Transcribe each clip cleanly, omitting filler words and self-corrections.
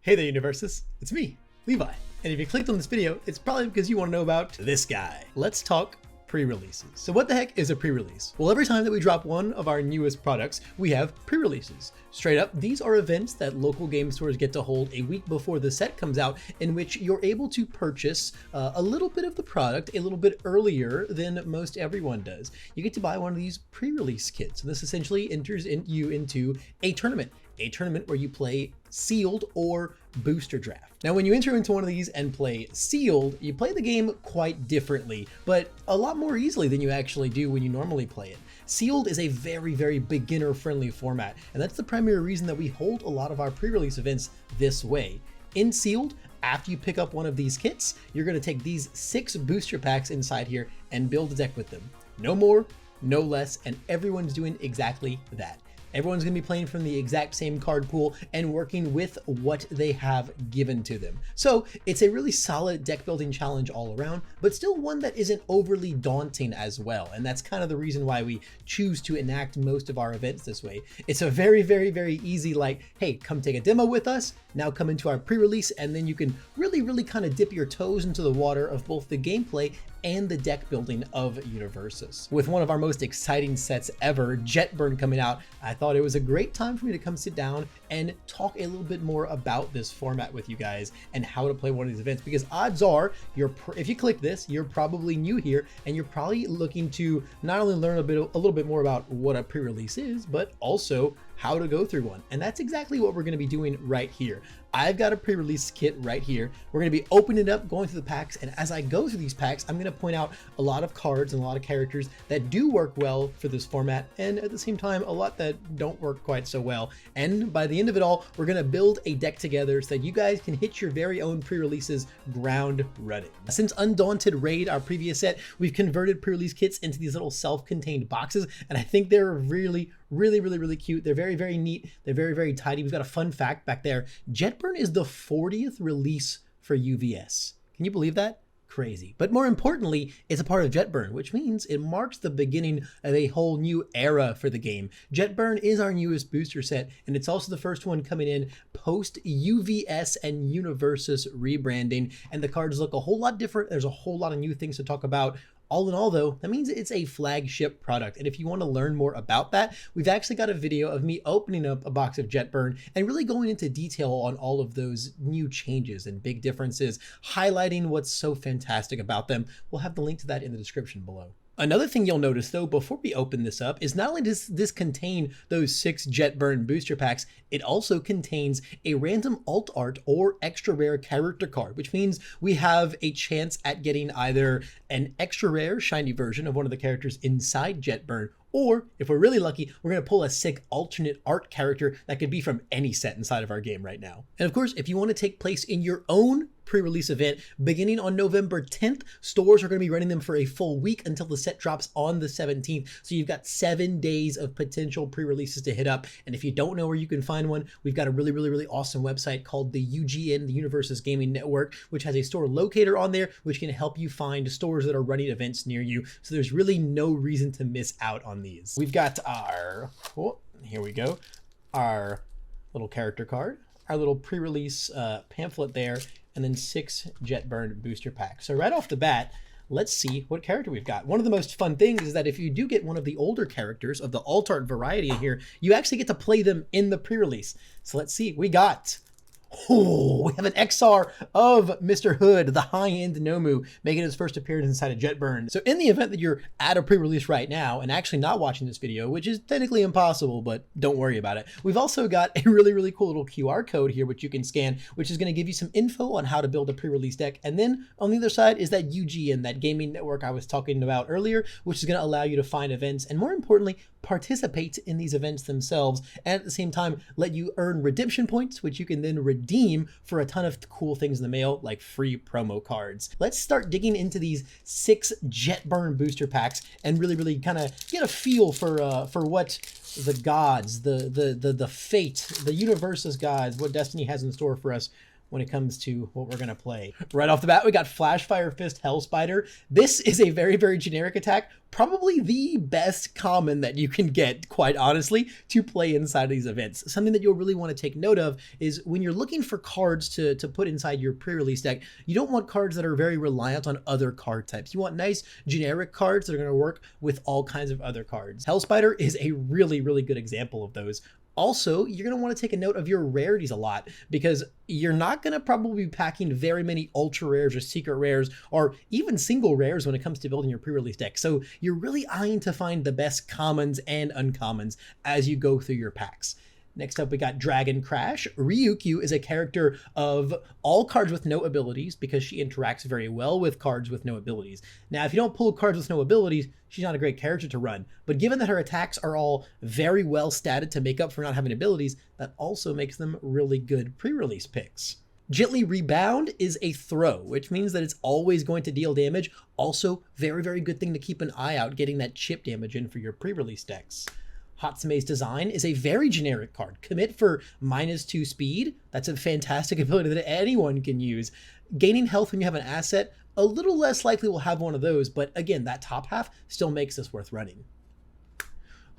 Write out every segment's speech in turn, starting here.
Hey there, Universes. It's me, Levi. And if you clicked on this video, it's probably because you want to know about this guy. Let's talk pre-releases. So what the heck is a pre-release? Well, every time that we drop one of our newest products, we have pre-releases. Straight up, these are events that local game stores get to hold a week before the set comes out, in which you're able to purchase a little bit of the product a little bit earlier than most everyone does. You get to buy one of these pre-release kits, and this essentially enters you into a tournament where you play sealed or booster draft. Now, when you enter into one of these and play sealed, you play the game quite differently, but a lot more easily than you actually do when you normally play it. Sealed is a very, very beginner friendly format, and that's the primary reason that we hold a lot of our pre-release events this way. In sealed, after you pick up one of these kits, you're going to take these 6 booster packs inside here and build a deck with them. No more, no less, and everyone's doing exactly that. Everyone's going to be playing from the exact same card pool and working with what they have given to them. So it's a really solid deck building challenge all around, but still one that isn't overly daunting as well. And that's kind of the reason why we choose to enact most of our events this way. It's a very, very, very easy, like, hey, come take a demo with us. Now come into our pre-release, and then you can really, really kind of dip your toes into the water of both the gameplay and the deck building of Universes. With one of our most exciting sets ever, Jetburn, coming out, I thought it was a great time for me to come sit down and talk a little bit more about this format with you guys and how to play one of these events, because odds are if you click this, you're probably new here and you're probably looking to not only learn a little bit more about what a pre-release is, but also how to go through one. And that's exactly what we're going to be doing right here. I've got a pre-release kit right here. We're going to be opening it up, going through the packs, and as I go through these packs, I'm going to point out a lot of cards and a lot of characters that do work well for this format, and at the same time, a lot that don't work quite so well. And by the end of it all, we're going to build a deck together so that you guys can hit your very own pre-releases ground running. Since Undaunted Raid, our previous set, we've converted pre-release kits into these little self-contained boxes, and I think they're really cute. They're very, very neat. They're very, very tidy. We've got a fun fact back there. Jetburn is the 40th release for UVS. Can you believe that? Crazy. But more importantly, it's a part of Jetburn, which means it marks the beginning of a whole new era for the game. Jetburn is our newest booster set, and it's also the first one coming in post UVS and Universes rebranding, and the cards look a whole lot different. There's a whole lot of new things to talk about. All in all, though, that means it's a flagship product. And if you want to learn more about that, we've actually got a video of me opening up a box of Jetburn and really going into detail on all of those new changes and big differences, highlighting what's so fantastic about them. We'll have the link to that in the description below. Another thing you'll notice, though, before we open this up, is not only does this contain those 6 Jetburn booster packs, it also contains a random alt art or extra rare character card, which means we have a chance at getting either an extra rare shiny version of one of the characters inside Jetburn, or if we're really lucky, we're going to pull a sick alternate art character that could be from any set inside of our game right now. And of course, if you want to take place in your own pre-release event beginning on November 10th, stores are going to be running them for a full week until the set drops on the 17th. So you've got 7 days of potential pre-releases to hit up. And if you don't know where you can find one, we've got a really awesome website called the UGN, the Universes Gaming Network, which has a store locator on there, which can help you find stores that are running events near you. So there's really no reason to miss out on these. We've got our, here we go, our little character card, our little pre-release pamphlet there, and then 6 Jetburn booster packs. So right off the bat, let's see what character we've got. One of the most fun things is that if you do get one of the older characters of the alt art variety in here, you actually get to play them in the pre-release. So let's see, we have an XR of Mr. Hood, the high-end Nomu, making his first appearance inside of Jetburn. So in the event that you're at a pre-release right now and actually not watching this video, which is technically impossible, but don't worry about it, we've also got a really cool little QR code here which you can scan, which is going to give you some info on how to build a pre-release deck. And then on the other side is that UGN, that gaming network I was talking about earlier, which is going to allow you to find events and, more importantly, participate in these events themselves, and at the same time let you earn redemption points, which you can then redeem for a ton of cool things in the mail, like free promo cards. Let's start digging into these 6 Jetburn booster packs and really kind of get a feel for what the gods, the fate, the Universes gods, what Destiny has in store for us when it comes to what we're going to play. Right off the bat, we got Flash Fire Fist Hell Spider. This is a very, very generic attack. Probably the best common that you can get, quite honestly, to play inside of these events. Something that you'll really want to take note of is when you're looking for cards to put inside your pre-release deck, you don't want cards that are very reliant on other card types. You want nice generic cards that are going to work with all kinds of other cards. Hell Spider is a really, really good example of those. Also, you're going to want to take a note of your rarities a lot, because you're not going to probably be packing very many ultra rares or secret rares or even single rares when it comes to building your pre-release deck. So you're really eyeing to find the best commons and uncommons as you go through your packs. Next up, we got Dragon Crash. Ryukyu is a character of all cards with no abilities because she interacts very well with cards with no abilities. Now, if you don't pull cards with no abilities, she's not a great character to run. But given that her attacks are all very well statted to make up for not having abilities, that also makes them really good pre-release picks. Gently Rebound is a throw, which means that it's always going to deal damage. Also, very, very good thing to keep an eye out, getting that chip damage in for your pre-release decks. Hatsume's Design is a very generic card. Commit for -2 speed. That's a fantastic ability that anyone can use. Gaining health when you have an asset, a little less likely we'll have one of those, but again, that top half still makes this worth running.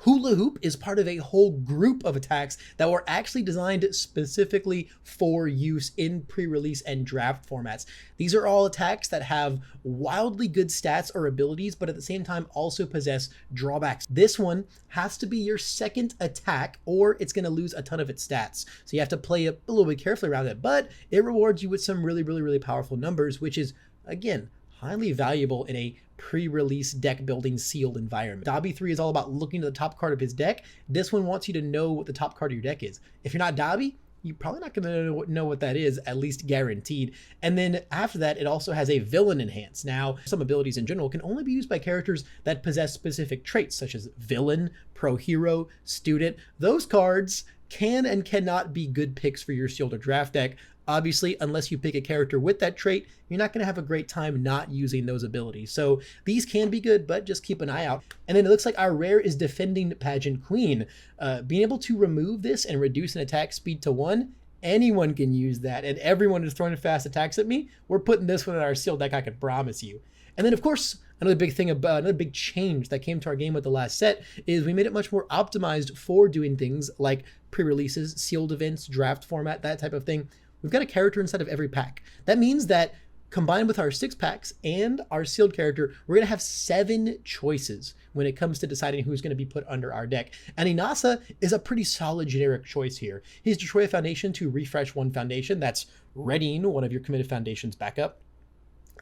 Hula Hoop is part of a whole group of attacks that were actually designed specifically for use in pre-release and draft formats. These are all attacks that have wildly good stats or abilities, but at the same time also possess drawbacks. This one has to be your second attack or it's going to lose a ton of its stats. So you have to play a little bit carefully around it, but it rewards you with some really, really, really powerful numbers, which is, again, highly valuable in a pre-release deck building sealed environment. Dobby 3 is all about looking at the top card of his deck. This one wants you to know what the top card of your deck is. If you're not Dobby, you're probably not going to know what that is, at least guaranteed. And then after that, it also has a villain enhance. Now, some abilities in general can only be used by characters that possess specific traits, such as villain, pro hero, student. Those cards can and cannot be good picks for your sealed or draft deck. Obviously, unless you pick a character with that trait, you're not going to have a great time not using those abilities. So these can be good, but just keep an eye out. And then it looks like our rare is Defending Pageant Queen. Being able to remove this and reduce an attack speed to 1, anyone can use that. And everyone is throwing fast attacks at me. We're putting this one in our sealed deck, I can promise you. And then, of course, another big change that came to our game with the last set is we made it much more optimized for doing things like pre-releases, sealed events, draft format, that type of thing. We've got a character inside of every pack. That means that combined with our 6 packs and our sealed character, we're going to have 7 choices when it comes to deciding who's going to be put under our deck. And Inasa is a pretty solid generic choice here. He's Destroy a Foundation to refresh 1 foundation. That's readying one of your committed foundations back up.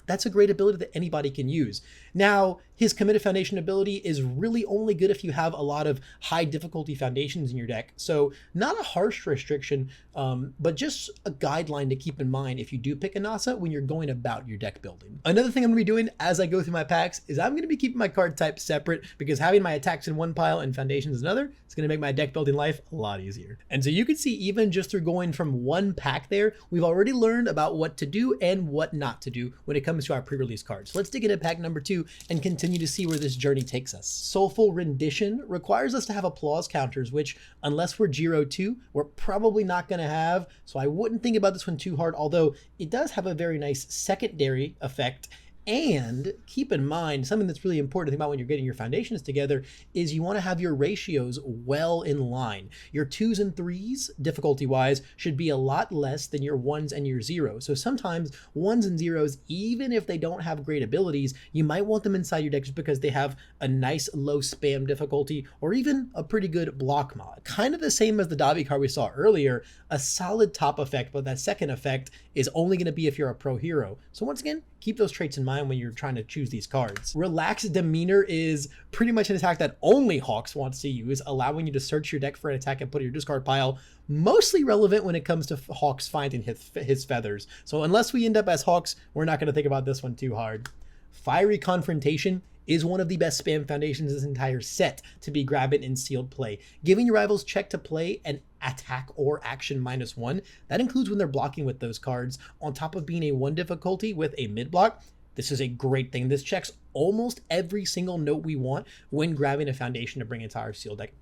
That's a great ability that anybody can use. Now, his Committed Foundation ability is really only good if you have a lot of high difficulty foundations in your deck. So not a harsh restriction, but just a guideline to keep in mind if you do pick a Nasa when you're going about your deck building. Another thing I'm going to be doing as I go through my packs is I'm going to be keeping my card types separate, because having my attacks in one pile and foundations in another is going to make my deck building life a lot easier. And so you can see, even just through going from one pack there, we've already learned about what to do and what not to do when it comes to our pre-release cards. So let's dig into pack number 2 and continue to see where this journey takes us. Soulful Rendition requires us to have applause counters, which, unless we're Jiro 2, we're probably not going to have. So I wouldn't think about this one too hard, although it does have a very nice secondary effect. And keep in mind, something that's really important to think about when you're getting your foundations together is you want to have your ratios well in line. Your 2s and 3s, difficulty-wise, should be a lot less than your 1s and your 0s. So sometimes 1s and 0s, even if they don't have great abilities, you might want them inside your deck just because they have a nice low spam difficulty or even a pretty good block mod. Kind of the same as the Dabi card we saw earlier, a solid top effect, but that second effect is only going to be if you're a pro hero. So once again, keep those traits in mind when you're trying to choose these cards. Relaxed Demeanor is pretty much an attack that only Hawks wants to use, allowing you to search your deck for an attack and put it in your discard pile. Mostly relevant when it comes to Hawks finding his feathers. So unless we end up as Hawks, we're not going to think about this one too hard. Fiery Confrontation is one of the best spam foundations in this entire set to be grabbing in sealed play. Giving your rivals check to play and attack or action -1. That includes when they're blocking with those cards, on top of being a 1 difficulty with a mid block. This is a great thing. This checks almost every single note we want when grabbing a foundation to bring into our sealed deck.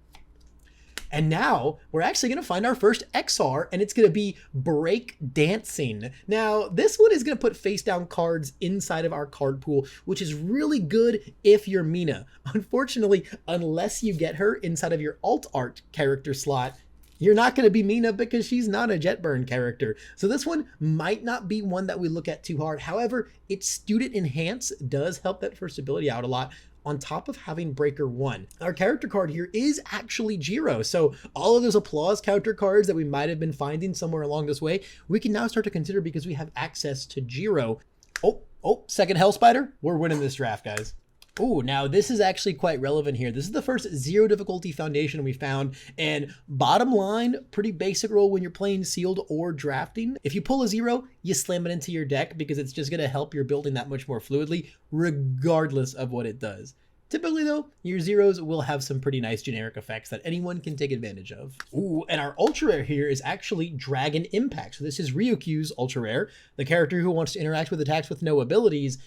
And now we're actually going to find our first XR, and it's going to be Break Dancing. Now, this one is going to put face down cards inside of our card pool, which is really good if you're Mina. Unfortunately, unless you get her inside of your alt art character slot, you're not going to be Mina because she's not a Jetburn character. So this one might not be one that we look at too hard. However, its Student Enhance does help that first ability out a lot, on top of having Breaker 1. Our character card here is actually Jiro. So all of those applause counter cards that we might have been finding somewhere along this way, we can now start to consider because we have access to Jiro. Oh, second Hell Spider. We're winning this draft, guys. Oh, now this is actually quite relevant here. This is the first 0 difficulty foundation we found, and bottom line, pretty basic rule when you're playing sealed or drafting. If you pull a 0, you slam it into your deck because it's just gonna help your building that much more fluidly, regardless of what it does. Typically though, your 0s will have some pretty nice generic effects that anyone can take advantage of. Ooh, and our ultra rare here is actually Dragon Impact. So this is Ryukyu's ultra rare, the character who wants to interact with attacks with no abilities.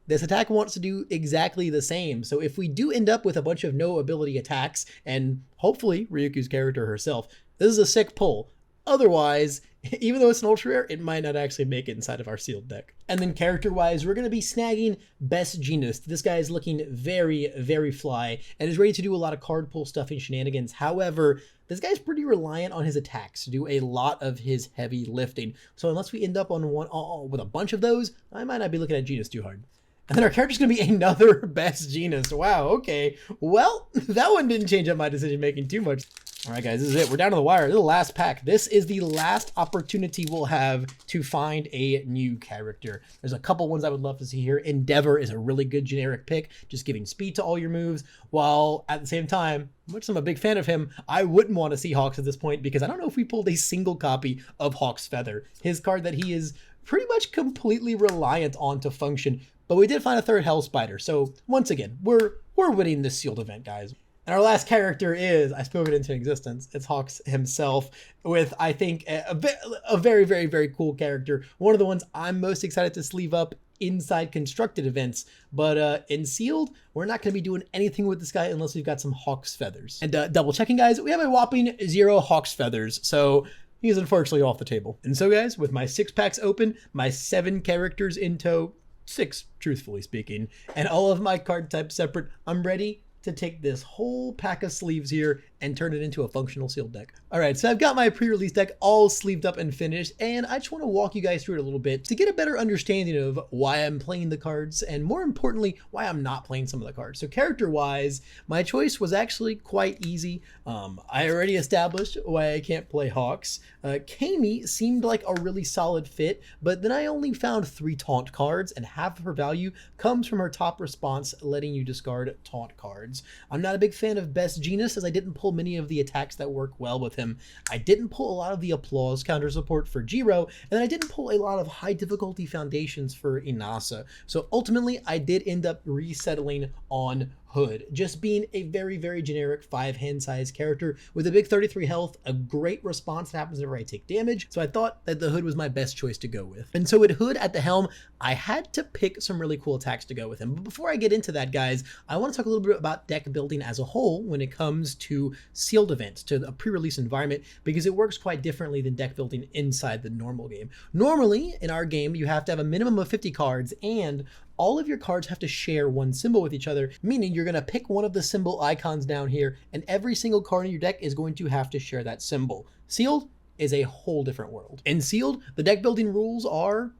This attack wants to do exactly the same. So if we do end up with a bunch of no ability attacks, and hopefully Ryukyu's character herself, this is a sick pull. Otherwise, even though it's an ultra rare, it might not actually make it inside of our sealed deck. And then character-wise, we're going to be snagging Best Jeanist. This guy is looking very, very fly and is ready to do a lot of card pull stuff and shenanigans. However, this guy's pretty reliant on his attacks to do a lot of his heavy lifting. So unless we end up on one with a bunch of those, I might not be looking at Jeanist too hard. And then our character's going to be another Best Jeanist. Wow, okay. Well, that one didn't change up my decision making too much. All right, guys, this is it. We're down to the wire. This is the last pack. This is the last opportunity we'll have to find a new character. There's a couple ones I would love to see here. Endeavor is a really good generic pick, just giving speed to all your moves, while at the same time, much as I'm a big fan of him, I wouldn't want to see Hawks at this point because I don't know if we pulled a single copy of Hawk's Feather, his card that he is pretty much completely reliant on to function. But we did find a third Hell Spider. So once again, we're winning this sealed event, guys. And our last character is, I spoke it into existence, it's Hawks himself, with, I think, a very, very, very cool character. One of the ones I'm most excited to sleeve up inside constructed events. But in sealed, we're not going to be doing anything with this guy unless we've got some Hawks Feathers. And double checking, guys, we have a whopping 0 Hawks Feathers. So he's unfortunately off the table. And so, guys, with my 6 packs open, my 7 characters in tow, 6, truthfully speaking, and all of my card types separate, I'm ready to take this whole pack of sleeves here and turn it into a functional sealed deck. All right, so I've got my pre-release deck all sleeved up and finished, and I just want to walk you guys through it a little bit to get a better understanding of why I'm playing the cards, and more importantly, why I'm not playing some of the cards. So character-wise, my choice was actually quite easy. I already established why I can't play Hawks. Kami seemed like a really solid fit, but then I only found 3 taunt cards, and half of her value comes from her top response, letting you discard taunt cards. I'm not a big fan of Best Jeanist, as I didn't pull many of the attacks that work well with him. I didn't pull a lot of the applause counter support for Jiro, and then I didn't pull a lot of high difficulty foundations for Inasa. So ultimately, I did end up resettling on Hood, just being a very, very generic 5 hand size character with a big 33 health, a great response that happens whenever I take damage. So I thought that the Hood was my best choice to go with. And so with Hood at the helm, I had to pick some really cool attacks to go with him. But before I get into that, guys, I want to talk a little bit about deck building as a whole when it comes to sealed events, to a pre-release environment, because it works quite differently than deck building inside the normal game. Normally, in our game, you have to have a minimum of 50 cards, and all of your cards have to share one symbol with each other, meaning you're going to pick one of the symbol icons down here, and every single card in your deck is going to have to share that symbol. Sealed is a whole different world. In Sealed, the deck building rules are,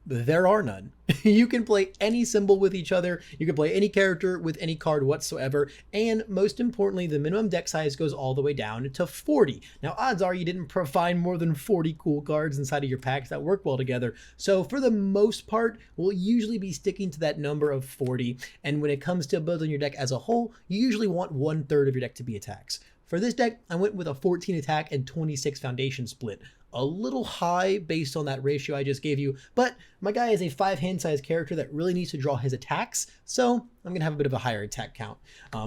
there are none. You can play any symbol with each other, you can play any character with any card whatsoever, and most importantly, the minimum deck size goes all the way down to 40. Now, odds are you didn't find more than 40 cool cards inside of your packs that work well together, so for the most part, we'll usually be sticking to that number of 40, and when it comes to building your deck as a whole, you usually want 1/3 of your deck to be attacks. For this deck, I went with a 14 attack and 26 foundation split. A little high based on that ratio I just gave you, but my guy is a 5 hand size character that really needs to draw his attacks, so I'm gonna have a bit of a higher attack count.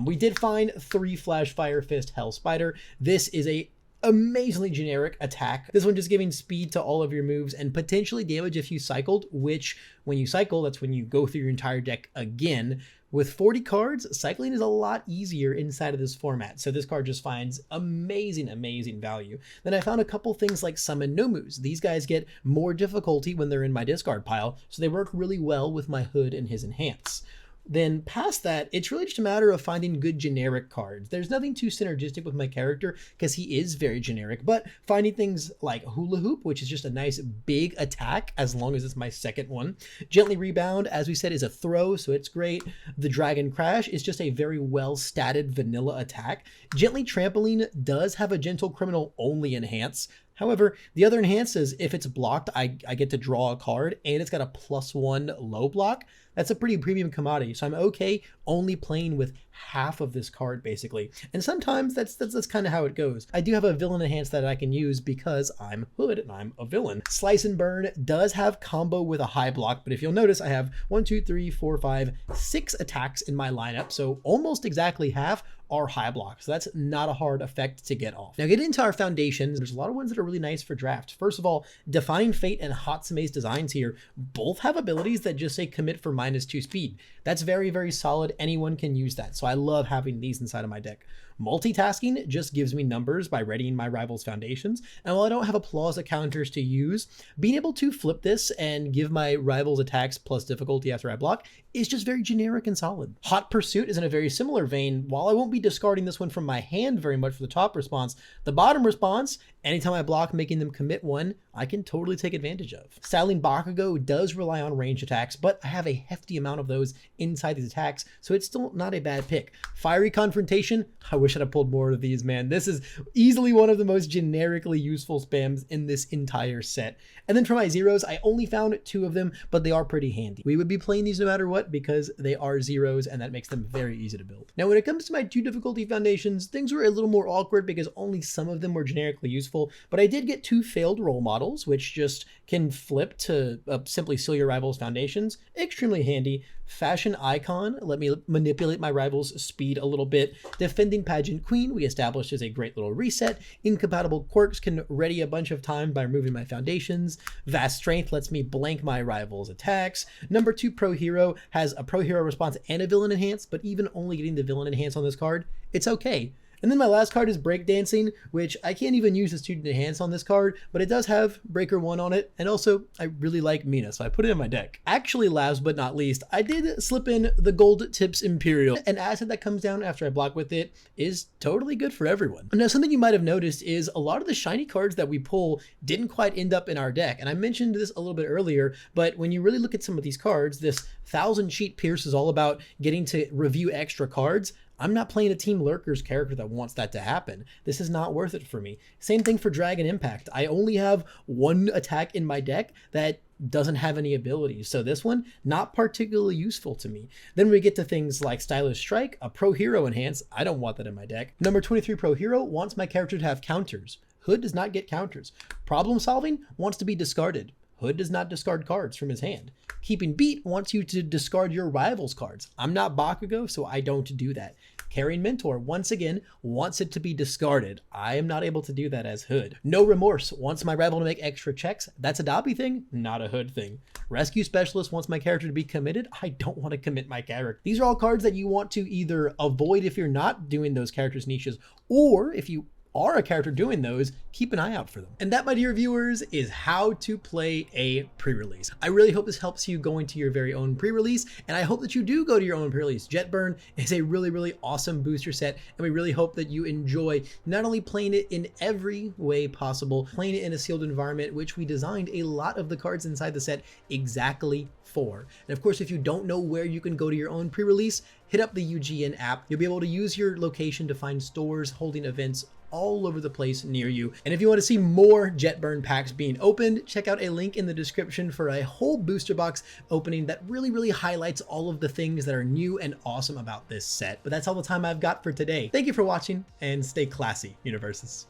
We did find 3 Flash Fire Fist Hell Spider. This is a amazingly generic attack. This one just giving speed to all of your moves and potentially damage if you cycled, which when you cycle, that's when you go through your entire deck again. With 40 cards, cycling is a lot easier inside of this format, so this card just finds amazing, amazing value. Then I found a couple things like Summon Nomus. These guys get more difficulty when they're in my discard pile, so they work really well with my Hood and his Enhance. Then past that, it's really just a matter of finding good generic cards. There's nothing too synergistic with my character because he is very generic, but finding things like Hula Hoop, which is just a nice big attack as long as it's my second one. Gently Rebound, as we said, is a throw, so it's great. The Dragon Crash is just a very well statted vanilla attack. Gently Trampoline does have a Gentle Criminal only enhance. However, the other enhances, if it's blocked, I get to draw a card, and it's got a +1 low block. That's a pretty premium commodity, so I'm okay only playing with half of this card basically. And sometimes that's kind of how it goes. I do have a villain enhance that I can use because I'm Hood and I'm a villain. Slice and Burn does have combo with a high block, but if you'll notice, I have 1, 2, 3, 4, 5, 6 attacks in my lineup, so almost exactly half are high blocks. So that's not a hard effect to get off. Now get into our foundations. There's a lot of ones that are really nice for draft. First of all, Defying Fate and Hatsume's designs here both have abilities that just say commit for -2 speed. That's very, very solid. Anyone can use that. So I love having these inside of my deck. Multitasking just gives me numbers by readying my rival's foundations. And while I don't have applause counters to use, being able to flip this and give my rival's attacks plus difficulty after I block is just very generic and solid. Hot Pursuit is in a very similar vein. While I won't be discarding this one from my hand very much for the top response, the bottom response, anytime I block making them commit one, I can totally take advantage of. Styling Bakugo does rely on range attacks, but I have a hefty amount of those inside these attacks, so it's still not a bad pick. Fiery Confrontation, I wish I'd have pulled more of these, man. This is easily one of the most generically useful spams in this entire set. And then for my zeros, I only found 2 of them, but they are pretty handy. We would be playing these no matter what because they are zeros, and that makes them very easy to build. Now, when it comes to my 2 difficulty foundations, things were a little more awkward because only some of them were generically useful, but I did get 2 failed role models, which just can flip to simply seal your rival's foundations. Extremely handy. Fashion Icon, let me manipulate my rival's speed a little bit. Defending Pageant Queen, we established as a great little reset. Incompatible Quirks can ready a bunch of time by removing my foundations. Vast Strength lets me blank my rival's attacks. Number 2 Pro Hero has a Pro Hero response and a villain enhance, but even only getting the villain enhance on this card, it's okay. And then my last card is Breakdancing, which I can't even use the student enhance on this card, but it does have Breaker 1 on it, and also I really like Mina, so I put it in my deck. Actually, last but not least, I did slip in the Gold Tips Imperial. An asset that comes down after I block with it is totally good for everyone. Now, something you might have noticed is a lot of the shiny cards that we pull didn't quite end up in our deck, and I mentioned this a little bit earlier, but when you really look at some of these cards, this 1000 Sheet Pierce is all about getting to review extra cards. I'm not playing a Team Lurkers character that wants that to happen. This is not worth it for me. Same thing for Dragon Impact. I only have 1 attack in my deck that doesn't have any abilities. So this one, not particularly useful to me. Then we get to things like Stylish Strike, a Pro Hero enhance. I don't want that in my deck. Number 23 Pro Hero wants my character to have counters. Hood does not get counters. Problem Solving wants to be discarded. Hood does not discard cards from his hand. Keeping Beat wants you to discard your rival's cards. I'm not Bakugo, so I don't do that. Carrying Mentor, once again, wants it to be discarded. I am not able to do that as Hood. No Remorse wants my rival to make extra checks. That's a Dobby thing, not a Hood thing. Rescue Specialist wants my character to be committed. I don't want to commit my character. These are all cards that you want to either avoid if you're not doing those characters' niches, or if you are a character doing those, keep an eye out for them. And that, my dear viewers, is how to play a pre-release. I really hope this helps you go into your very own pre-release, and I hope that you do go to your own pre-release. Jetburn is a really, really awesome booster set, and we really hope that you enjoy not only playing it in every way possible, playing it in a sealed environment, which we designed a lot of the cards inside the set exactly for. And of course, if you don't know where you can go to your own pre-release, hit up the UGN app. You'll be able to use your location to find stores holding events all over the place near you. And if you want to see more Jetburn packs being opened, check out a link in the description for a whole booster box opening that really, really highlights all of the things that are new and awesome about this set. But that's all the time I've got for today. Thank you for watching, and stay classy, Universes.